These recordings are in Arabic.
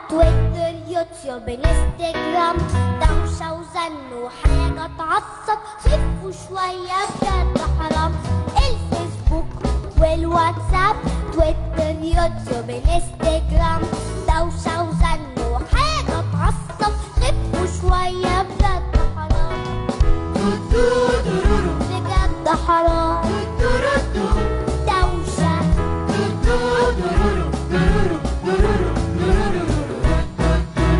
تويتر يوتيوب انستجرام، دوشة وزن وحاجة تعصب، خفوا شوية بجد حرام. الفيسبوك والواتساب، تويتر يوتيوب انستجرام، دوشة وزن وحاجة تعصب، خفوا شوية بجد حرام. بجد حرام. دوشة.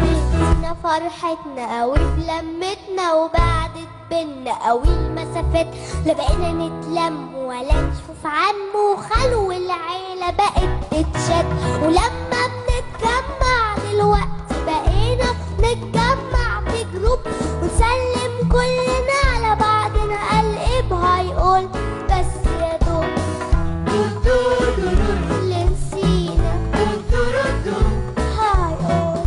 نسينا فرحتنا قوي بلمتنا، وبعدت بينا قوي المسافات، لا بقينا نتلم ولا نشوف عم وخال، والعيلة بقت تتشد. ولما بنتجمع دلوقتي بقينا نتجمع في جروب، ونسلم كلنا على بعضنا، قلب هيقول بس يا دوب اللي نسينا هيقول.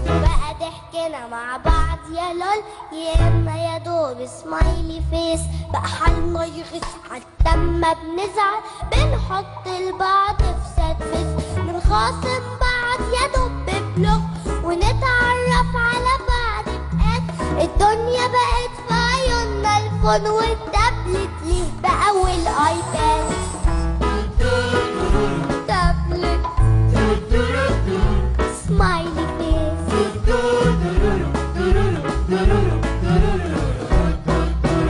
بقى ضحكنا مع بعض يا لول، يا اما يا دوب سمايلي فيس، بقى حالنا يغش حتى اما بنزعل، بنحط البعض في ساد فيس، بنخاصم بعض يا دوب ببلوك، ونتعرف على بعض بقات. الدنيا بقت في عيوننا الفون والتابلت، ليه بقى والايباد. تابلت سمايلي فيس،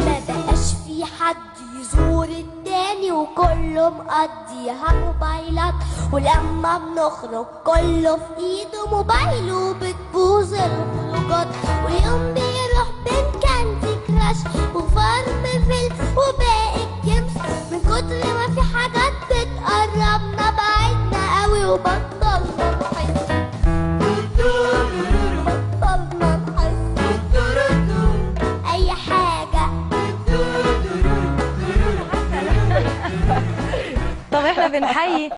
ما بقاش في حد يزور التاني، وكله مقضيها موبايلات، ولما بنخرج كله في ايده موبايل، وبتبوظ الخروجات، واليوم بيروح بين كاندي كراش وفارمفيل وباقي الجيمز، من كتر ما في حاجات بتقربنا بعدنا قوي، وبطلنا نحس. بطلنا نحس اي حاجة. طب احنا بنحيي